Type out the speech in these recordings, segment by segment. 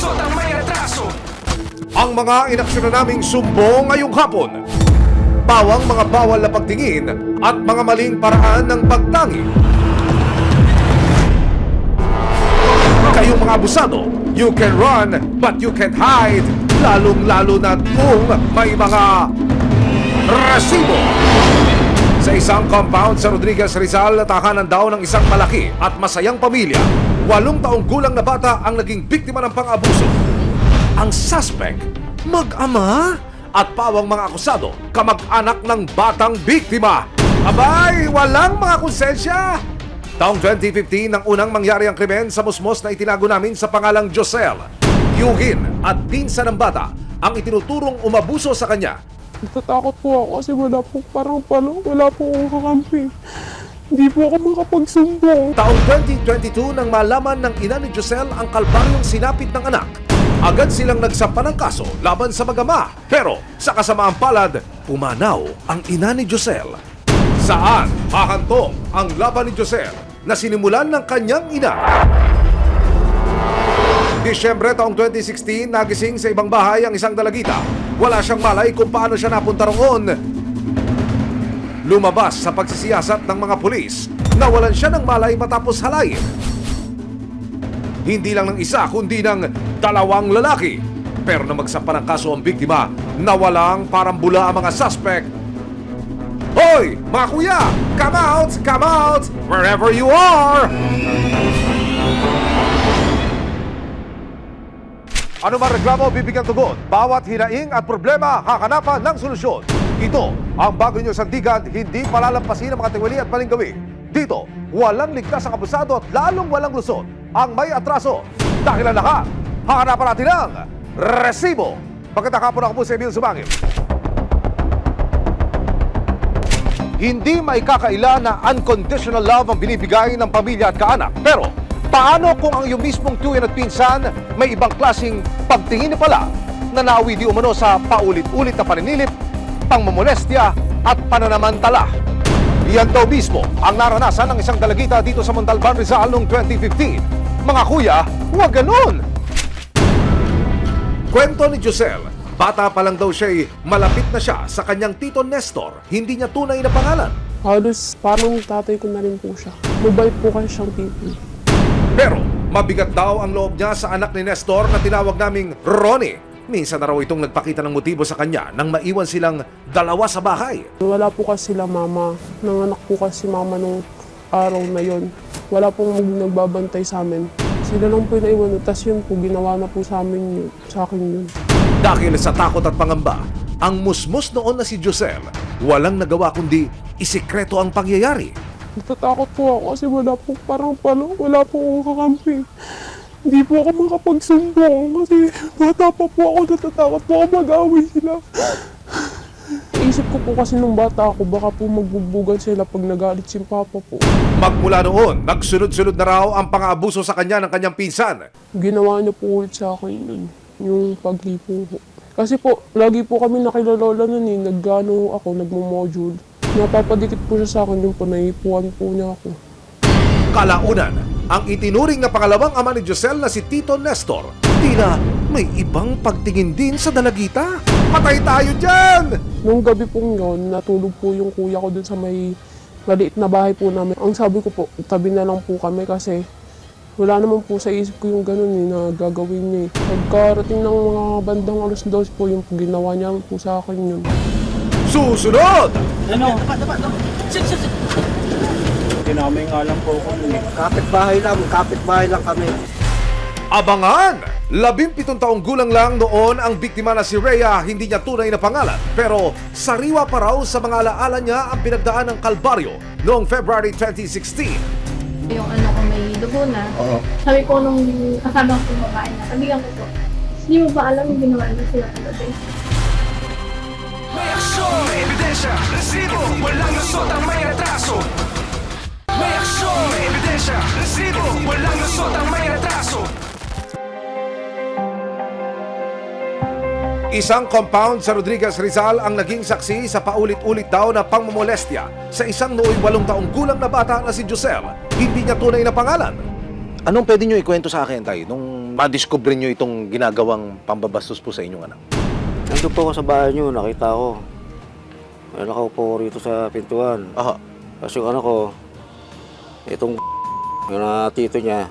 lusot ang may atraso. Ang mga inaksyon na naming sumbong ngayong hapon. Pawang mga bawal na pagtingin at mga maling paraan ng pagtangi. Kayong mga abusado, you can run but you can't hide. Lalong-lalo na kung may mga resibo. Sa isang compound sa Rodriguez, Rizal, tahanan daw ng isang malaki at masayang pamilya. 8 taong gulang na bata ang naging biktima ng pang-abuso. Ang suspect, mag-ama at pawang mga akusado, kamag-anak ng batang biktima. Abay, walang mga konsensya! Taong 2015 nang unang mangyari ang krimen sa musmos na itinago namin sa pangalang Josel. Yuhin at pinsan ng bata ang itinuturong umabuso sa kanya. Natatakot po ako kasi wala po parang palo, wala po akong kakampi. Hindi po ako makapagsumbong. Taong 2022 nang malaman ng ina ni Josel ang kalbaryong sinapit ng anak, agad silang nagsampa ng kaso laban sa mag-ama. Pero sa kasamaang palad, pumanaw ang ina ni Josel. Saan hahantong ang laban ni Josel na sinimulan ng kanyang ina? Disyembre taong 2016, nagising sa ibang bahay ang isang dalagita. Wala siyang malay kung paano siya napunta roon. Lumabas sa pagsisiyasat ng mga pulis, nawalan siya ng malay matapos halayin. Hindi lang ng isa kundi ng 2 lalaki. Pero na magsampa ng kaso ang biktima, nawalang parambula ang mga suspect. Hoy, mga kuya! Come out! Come out! Wherever you are! Ano man reklamo, bibigyan tugon. Bawat hinaing at problema, hakanapan ng solusyon. Ito ang bago nyo sandigan, hindi palalampasin ang mga tiwali at maling gawin. Dito, walang ligtas ang abusado at lalong walang lusot ang may atraso. Dahil ang lahat, hakanapan natin ang resibo. Magandang hapon, ako po si Emil Sumangil. Hindi maikakaila na unconditional love ang binibigay ng pamilya at kaanak. Pero, paano kung ang iyong mismong tuwin at pinsan may ibang klaseng pagtingin pala na nauwi di umano sa paulit-ulit na paninilip, pangmomolestya at pananamantala? Yan daw mismo ang naranasan ng isang dalagita dito sa Montalban, Rizal noong 2015. Mga kuya, huwag ganun! Kwento ni Josel, bata pa lang daw siya'y malapit na siya sa kanyang tito Nestor. Hindi niya tunay na pangalan. Halos parang tatay ko na rin po siya. Mabait po kasi siyang tipo. Pero mabigat daw ang loob niya sa anak ni Nestor na tinawag naming Ronnie. Minsan na raw itong nagpakita ng motibo sa kanya nang maiwan silang 2 sa bahay. Wala po kasi sila mama. Nanganak po kasi mama nung araw na yon. Wala pong nagbabantay sa amin. Sila lang po yung naiwan. Tapos yun po, ginawa na po sa amin yun. Sa akin yun. Dahil sa takot at pangamba, ang musmus noon na si Josel, walang nagawa kundi isikreto ang pangyayari. Natatakot po ako kasi wala po parang palo, wala po akong kakampi. Hindi po ako makapagsumbong kasi bata pa po ako, natatakot po ako mag-away sila. Isip ko po kasi nung bata ako, baka po magbugbugan sila pag nagalit si Papa po. Magmula noon, nagsunod-sunod na raw ang pang-aabuso sa kanya ng kanyang pinsan. Ginawa niyo po ulit sa akin yun, yung paglipo po. Kasi po, lagi po kami nakilalola nun eh, nagano ako, nagmo-module. Napapadikit po siya sa akin yung panaipuan po niya ako. Kalaunan, ang itinuring na pangalawang ama ni Josel na si Tito Nestor, tila may ibang pagtingin din sa dalagita. Patay tayo dyan! Nung gabi pong yun, natulog po yung kuya ko dun sa may maliit na bahay po namin. Ang sabi ko po, tabi na lang po kami kasi wala naman po sa isip ko yung ganun eh, na gagawin niya eh. Pagkarating ng mga bandang alas 12 po, yung ginawa niya po sa akin yun. Susunod! Ano? Tinamay nga lang po ako nun eh. Kapit-bahay lang kami. Abangan! 17 taong gulang lang noon ang biktima na si Rhea, hindi niya tunay na pangalan. Pero sariwa pa raw sa mga alaala niya ang pinagdaan ng kalbaryo noong February 2016. Yung ano ko may dugo na. Sabi ko nung kasama ko yung babae na, sabihan ko po, hindi mo ba alam yung ginawa niya sila kagabi? May aksyon, may ebidensya, resibo, walang lusot ang may atraso. May aksyon, may ebidensya, resibo, walang lusot ang may atraso. Isang compound sa Rodriguez, Rizal ang naging saksi sa paulit-ulit daw na pangmomolestya sa isang nooy 8 taong gulang na bata na si Josel. Hindi niya tunay na pangalan. Anong pwede nyo ikwento sa akin, tay, nung madiscover nyo itong ginagawang pambabastos po sa inyong anak? Nandun po ako sa bahay niyo, nakita ko. May nakaupo ko rito sa pintuan. Aha. Tapos yung anak ko, itong yung tito niya,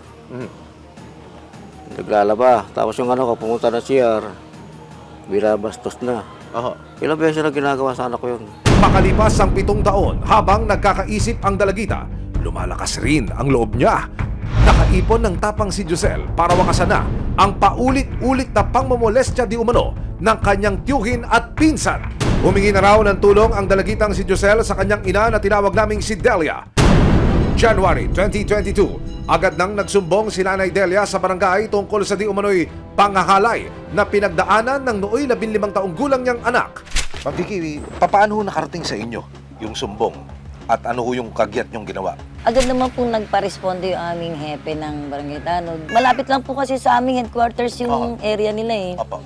naglalaba. Tapos yung anak ko, pumunta na CR, binabastos na. Aha. Ilang beses na ginagawa sa anak ko yun. Makalipas ang 7 taon, habang nagkakaisip ang dalagita, lumalakas rin ang loob niya. Nakaipon ng tapang si Josel para wakasan na ang paulit-ulit na pangmomolestya di umano ng kanyang tiyuhin at pinsan. Humingi na raw ng tulong ang dalagitang si Josel sa kanyang ina na tinawag naming si Delia. January 2022, agad nang nagsumbong si Nanay Delia sa barangay tungkol sa di umano'y panghahalay na pinagdaanan ng nooy 15 taong gulang niyang anak. Ma'am Vicky, paano nakarating sa inyo yung sumbong? At ano ho yung kagyat niyong ginawa? Agad naman po nagpa-responde yung aming hepe ng Barangay Tanod. Malapit lang po kasi sa aming headquarters yung area nila eh. Opo.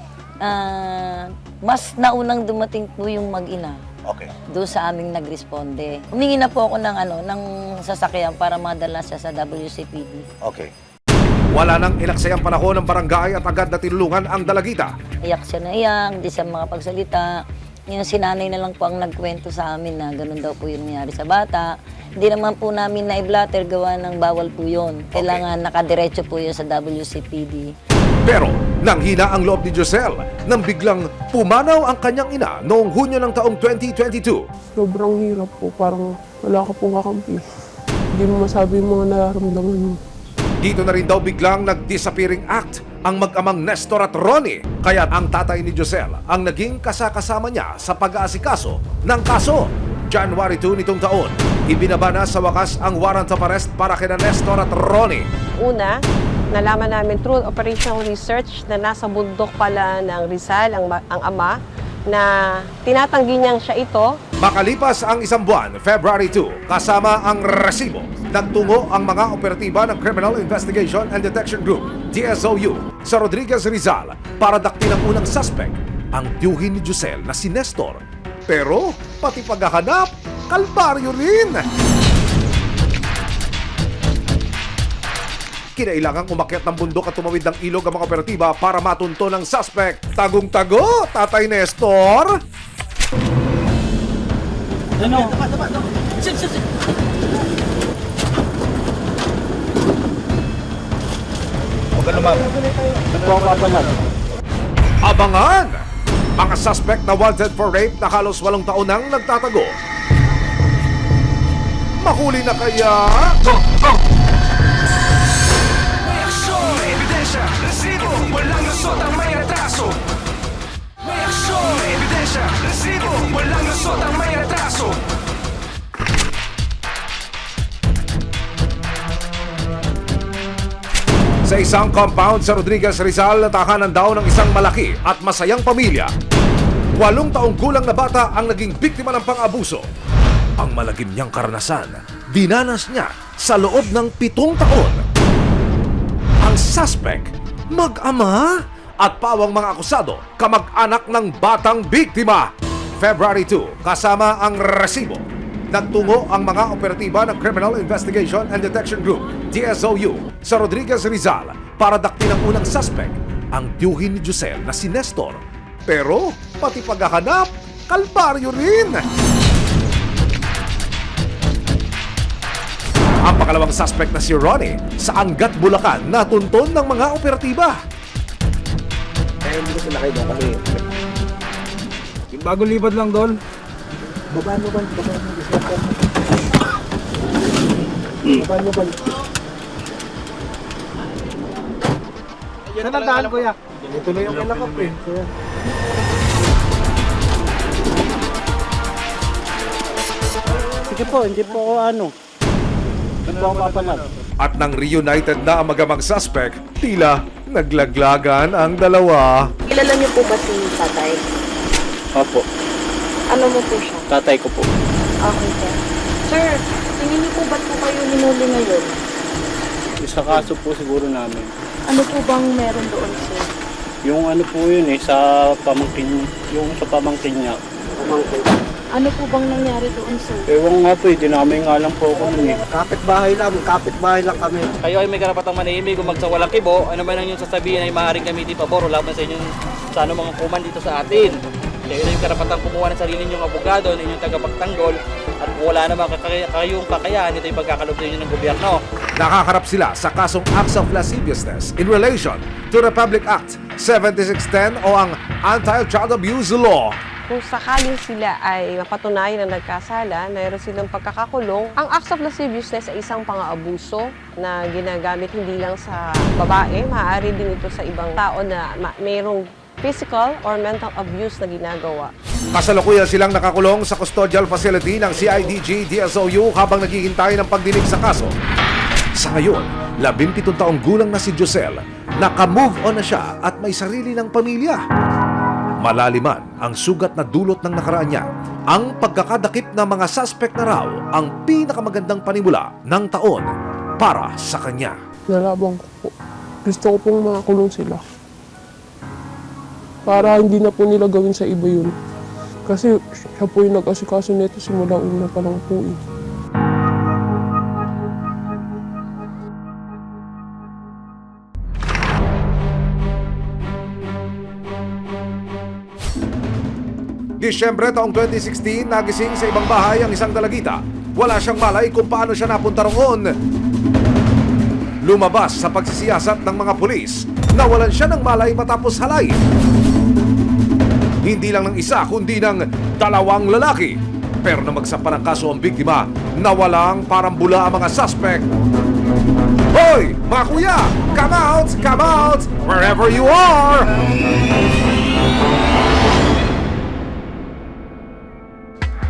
Mas naunang dumating po yung mag-ina. Okay. Doon sa aming nagresponde. Humingi na po ako ng sasakyan para madala siya sa WCPD. Okay. Wala nang inaksayang panahon ng barangay at agad na tinulungan ang dalagita. Iyak siya na iyak, hindi siya makapagsalita. Yung sinanay na lang po ang nagkwento sa amin na ganun daw po yung nangyari sa bata. Hindi naman po namin na-blatter gawa ng bawal po yun. Kailangan nakadiretso po yun sa WCPD. Pero nang hina ang loob ni Josel nang biglang pumanaw ang kanyang ina noong Hunyo ng taong 2022. Sobrang hirap po, parang wala ka pong kakampi. Hindi mo masabi yung mga nararamdaman mo. Dito na rin daw biglang nag-disappearing act ang mag-amang Nestor at Ronnie. Kaya ang tatay ni Josel ang naging kasakasama niya sa pag-aasikaso ng kaso. January 2 nitong taon, ibinaba na sa wakas ang warrant of arrest para kina Nestor at Ronnie. Una, nalaman namin through operational research na nasa bundok pala ng Rizal ang ama na tinatanggi niyang siya ito. Makalipas ang 1 buwan, February 2, kasama ang resibo, nagtungo ang mga operatiba ng Criminal Investigation and Detection Group, DSOU, sa Rodriguez Rizal para daktin ang unang suspect, ang tiyuhin ni Josel na si Nestor. Pero pati paghahanap, kalbaryo rin! Kinailangang umakyat ng bundok at tumawid ng ilog ang mga operatiba para matunto ng suspect. Tagong-tago, Tatay Nestor! Abangan! Mga suspect na wanted for rape na halos 8 taon nang nagtatago. Mahuli na kaya? May aksyon, may ebidensya, resibo, walang lusot ang may atraso. May aksyon, may ebidensya, resibo, walang lusot ang may atraso. Sa isang compound sa Rodriguez Rizal, tahanan daw ng isang malaki at masayang pamilya. 8 taong gulang na bata ang naging biktima ng pang-abuso. Ang malagim niyang karanasan, dinanas niya sa loob ng 7 taon. Ang suspect, mag-ama at pawang mga akusado, kamag-anak ng batang biktima. February 2, kasama ang resibo, nagtungo ang mga operatiba ng Criminal Investigation and Detection Group, DSOU, sa Rodriguez Rizal para daktin ang unang suspect, ang tiyuhin ni Josel na si Nestor. Pero pati paghahanap, kalbaryo rin! Ang pangalawang suspect na si Ronnie sa Angat, Bulacan natunton ng mga operatiba. Kaya hindi ko sila kayo doon kami. Yung bagong libad lang doon. Babaan mo ba? Saan ang daan, kuya? Ito na yung kilakap eh. Kaya... Sige po, hindi po ako ano. Hindi po ako papanag. At nang reunited na ang magamang suspect, tila naglaglagan ang dalawa. Kilala niyo po ba si tatay? Opo, Ano mo po siya? tatay ko po. Okay, sir. Sir, tingin niyo po ba't po kayo hinuli ngayon? Sa kaso po siguro namin. Ano po bang meron doon, sir? Yung ano po yun sa pamangkin, yung sa pamangkin niya. Ano po bang nangyari doon, sir? Ewan nga po, dinamay nga lang po ako nun eh. Kapit-bahay lang kami. Kayo ay may karapatang manahimik kung magsawalang kibo, ano man ang inyong sasabihin ay maaaring gamitin pabor o laban sa inyong sa anong mga kuman dito sa atin. Kayo na yung karapatang kumuha ng sarili ninyong abogado, ng inyong tagapagtanggol, at wala naman kayong kakayahan, ito yung pagkakalog sa inyo ng gobyerno. Nakaharap sila sa kasong acts of lasciviousness in relation to Republic Act 7610 o ang Anti-Child Abuse Law. Kung sakaling sila ay mapatunayan na nagkasala, mayroon silang pagkakakulong. Ang acts of lasciviousness ay isang pang-aabuso na ginagamit hindi lang sa babae, maaari din ito sa ibang tao na mayroong physical or mental abuse na ginagawa. Kasalukuyan silang nakakulong sa custodial facility ng CIDG DSOU habang naghihintay ng pagdinig sa kaso. Sa ngayon, 17 taong gulang na si Josel, naka-move on na siya at may sarili ng pamilya. Malaliman ang sugat na dulot ng nakaraan niya. Ang pagkakadakip ng mga suspect na raw ang pinakamagandang panimula ng taon para sa kanya. Nalabang ko po. Gusto ko pong makakulong sila. Para hindi na po nila gawin sa iba yun. Kasi siya po yung nag-asikaso nito simula una pa lang po eh. Disyembre taong 2016, nagising sa ibang bahay ang isang dalagita. Wala siyang malay kung paano siya napunta roon. Lumabas sa pagsisiyasat ng mga pulis. Nawalan siya ng malay matapos halay. Hindi lang ng isa kundi ng 2 lalaki. Pero na magsampa ng kaso ang biktima, nawalang parambula ang mga suspect. Hoy! Mga kuya! Come out! Wherever you are!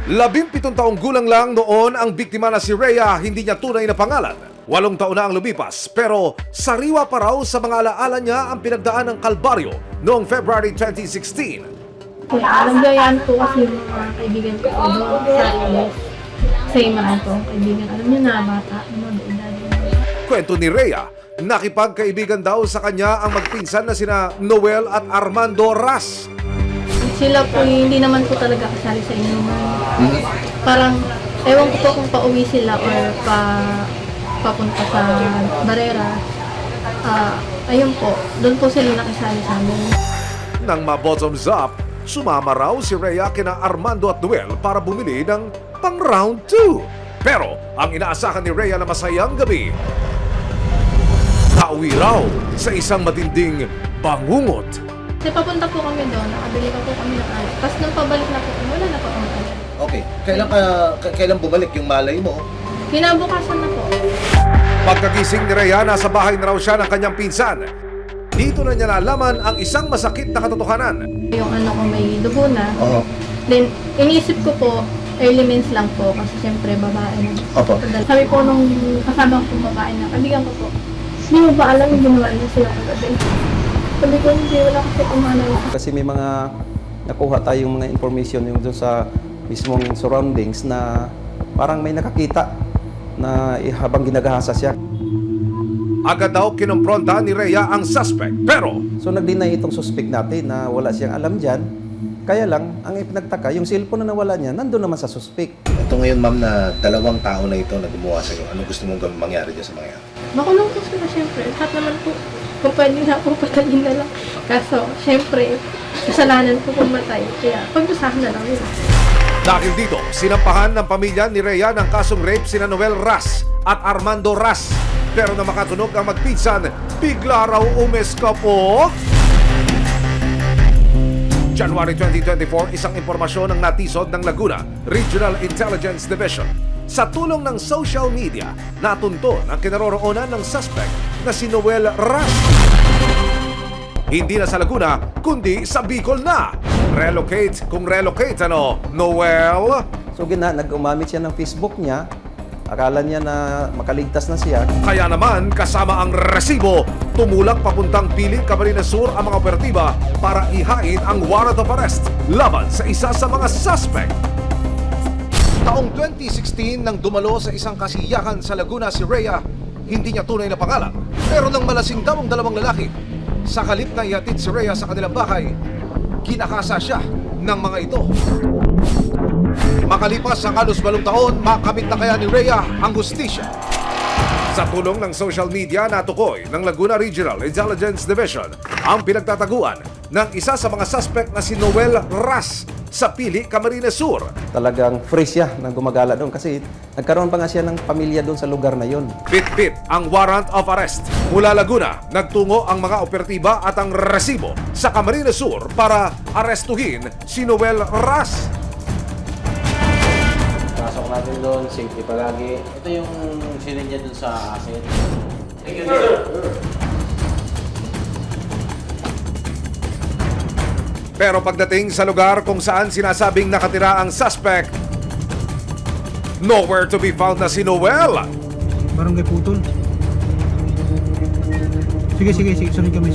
Labimpitong taong gulang lang noon ang biktima na si Rhea, hindi niya tunay na pangalan. 8 taon na ang lumipas, pero sariwa pa raw sa mga alaala niya ang pinagdaan ng kalbaryo noong February 2016. Nagayaan po kasi yung mga kaibigan ko doon sa US. Sa mga po, kaibigan. Alam niyo na, bata. Kwento ni Rhea, nakipagkaibigan daw sa kanya ang magpinsan na sina Noel at Armando Ras. Sila po hindi naman po talaga kasali sa inuman. Parang, ewan ko po kung pauwi sila or papunta sa Barrera. Ayun po, doon po sila nakisali sa amin. Nang ma-bottoms up, sumama raw si Rhea kina Armando at Noel para bumili ng pang round 2. Pero ang inaasahan ni Rhea na masayang gabi, nauwi raw sa isang matinding bangungot. Kasi papunta po kami doon, nakabili pa po kami ng alak. Tapos nung pabalik na po kami, wala na po kami alak. Okay, kailan bumalik yung malay mo? Kinabukasan na po. Pagkagising ni Rhea, nasa bahay na raw siya ng kanyang pinsan. Dito na niya nalaman ang isang masakit na katotohanan. Yung ano ko may dugo na. Then, iniisip ko po, early mens lang po kasi siyempre babae na. Sabi po nung kasama ko babae na, kaibigan ko po, hindi mo ba alam yung ginawa niya sila kagabi? Sabi ko, hindi, wala kasi kumanaw. Kasi may mga nakuha tayong mga information yung doon sa mismong surroundings na parang may nakakita na habang ginagahasa siya. Agad daw kinompronta ni Rhea ang suspect, pero So nag-deny itong suspect natin na wala siyang alam dyan. Kaya lang, ang ipinagtaka, yung cellphone na nawala niya, nandun naman sa suspect. Ito ngayon ma'am na 2 tao na ito na gumawa sa iyo. Ano gusto mong mangyari dyan sa mga yan? Makulong po sila siyempre. Lahat naman po, kung pwede na po, patayin na lang. Kaso, siyempre, kasalanan po pumatay. Kaya, pagdusahan na lang yun. dahil dito, sinampahan ng pamilya ni Rhea ng kasong rape sina Noel Ras at Armando Ras. Pero na makatunog ang magpinsan, bigla raw umeskapo. January 2024, isang impormasyon ng natisod ng Laguna Regional Intelligence Division. Sa tulong ng social media, natunton ang kinaroroonan ng suspect na si Noel Ras. Hindi na sa Laguna, kundi sa Bicol na. Relocate kung relocate, ano, Noel? So nag-umamit siya ng Facebook niya. Akala niya na makaligtas na siya. Kaya naman, kasama ang resibo, tumulak papuntang Piling, Camarines Sur ang mga operatiba para ihain ang warrant of arrest laban sa isa sa mga suspect. Taong 2016 nang dumalo sa isang kasiyakan sa Laguna si Rhea, hindi niya tunay na pangalan. Pero nang malasing daw ang 2 lalaki, sa kalip na ihatid si Rhea sa kanilang bahay, kinakasa siya ng mga ito. Makalipas ang halos 8 taon, makamit na kaya ni Rhea ang hustisya? Sa tulong ng social media, natukoy ng Laguna Regional Intelligence Division ang pinagtataguan ng isa sa mga suspect na si Noel Ras sa Pili, Camarines Sur. Talagang free siya na gumagala doon kasi nagkaroon pa nga siya ng pamilya doon sa lugar na yon. Bit-bit ang warrant of arrest. Mula Laguna, nagtungo ang mga operatiba at ang resibo sa Camarines Sur para arestuhin si Noel Ras. Pasok natin doon, safety palagi. Ito yung sinigya doon sa akin. Thank you, Pero pagdating sa lugar kung saan sinasabing nakatira ang suspect, nowhere to be found na si Noel. Barangay Putol. Sige, sunod kami.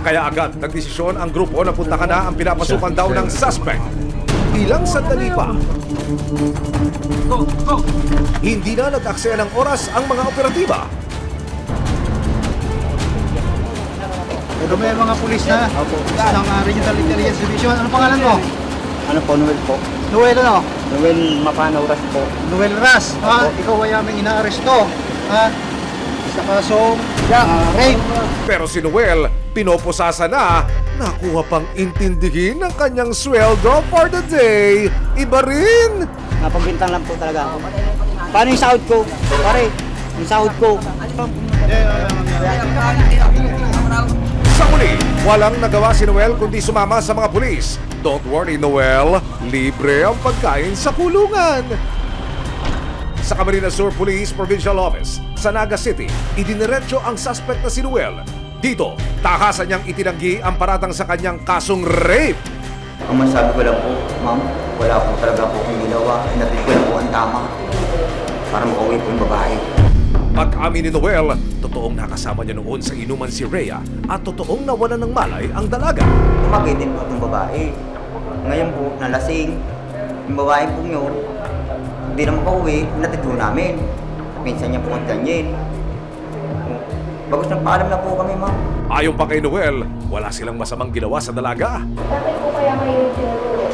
Kaya agad nagdesisyon ang grupo na puntahan na ang pinapasukan daw ng suspect. Ilang sandali pa. Hindi na nag-aksaya ng oras ang mga operatiba. Pero may mga pulis na. Opo. Ng Regional Intelligence Division. Ano pangalan mo? Ano po, Noel po? Noel ano? Noel Mapanaw Ras po. Noel Ras. Ikaw ay aming inaaresto. Sa kasong rape. Pero si Noel, pinopusasa na, nakuha pang intindihin ng kanyang sweldo for the day. Iba rin. Napagbintang lang po talaga ako. Paano yung sahod ko? Pare, yung sahod ko. Sa uli, walang nagawa si Noel kundi sumama sa mga pulis. Don't worry, Noel. Libre ang pagkain sa kulungan. Sa Camarines Sur Police Provincial Office sa Naga City, idiniretso ang suspect na si Noel. Dito, takasan niyang itinanggi ang paratang sa kanyang kasong rape. Ang masabi ko lang po, ma'am, wala po talaga po akong ginawa. Inatid ko lang po ang tama para makauwi po yung babae. Pag-amin ni Noel, totoong nakasama niya noon sa inuman si Rhea at totoong nawala ng malay ang dalaga. Tumagay din po itong babae. Ngayon po, nalasing. Yung babae po yun, hindi na makauwi, inatid po namin. Pinsan niya po ang ganyan. Bagos nagpaalam na po kami, ma'am. Ayon pa kay Noel, wala silang masamang ginawa sa dalaga. Bakit po kaya kayo tinuturo?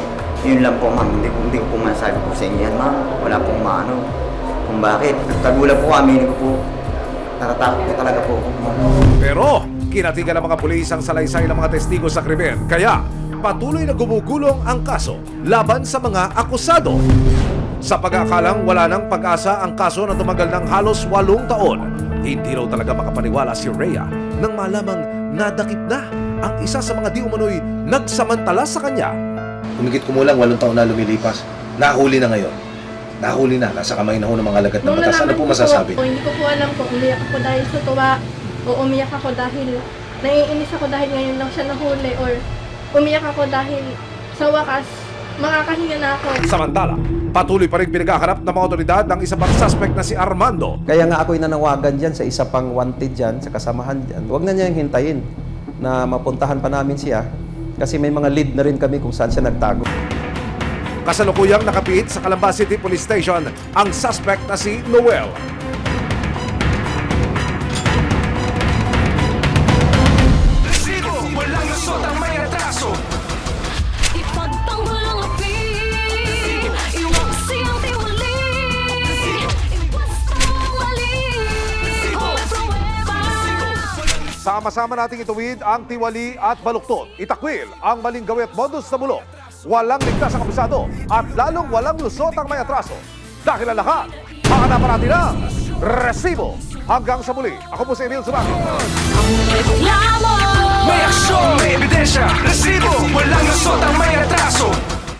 Yun lang po, ma'am. Hindi ko po masasabi po sa inyo yan, ma'am. Wala pong maano. Kung bakit. Nagtagulan po kami, hindi ko po. Natatakot po talaga po. Pero, kinatigan ng mga pulis ang salaysay ng mga testigo sa krimen. Kaya, patuloy na gumugulong ang kaso laban sa mga akusado. Sa pag-aakalang wala ng pag-asa ang kaso na tumagal ng halos 8 taon, hindi raw talaga makapaniwala si Rhea nang malamang nadakip na ang isa sa mga di umano'y nagsamantala sa kanya. Humigit kumulang 8 taon na lumilipas. Nahuli na ngayon. Nahuli na. Nasa kamay na ho ng mga lagat ng batas. Ano po masasabi? Hindi ko po alam kung umiyak ako dahil sa tuwa o umiyak ako dahil naiinis ako dahil ngayon lang siya nahuli or umiyak ako dahil sa wakas makakahinga na ako. Samantala, patuloy pa rin pinaghahanap ng mga otoridad ng isa pang suspect na si Armando. Kaya nga ako'y nanawagan dyan sa isa pang wanted dyan, sa kasamahan dyan. Huwag na niyang hintayin na mapuntahan pa namin siya kasi may mga lead na rin kami kung saan siya nagtago. Kasalukuyang nakapit sa Calamba City Police Station ang suspect na si Noel. Resibo, walang lusot ang may atraso. Ipagtanggol ang api, iwag siyang tiwali, iwas ang mali, kung may pruweba. Sama-sama nating ituwid ang tiwali at baluktot. Itakwil ang maling gawi at modus na bulok. Walang ligtas ang abusado at lalong walang lusot ang may atraso. Dahil ang lahat, makanapan natin ang resibo. Hanggang sa muli, ako po si Emil Sumac.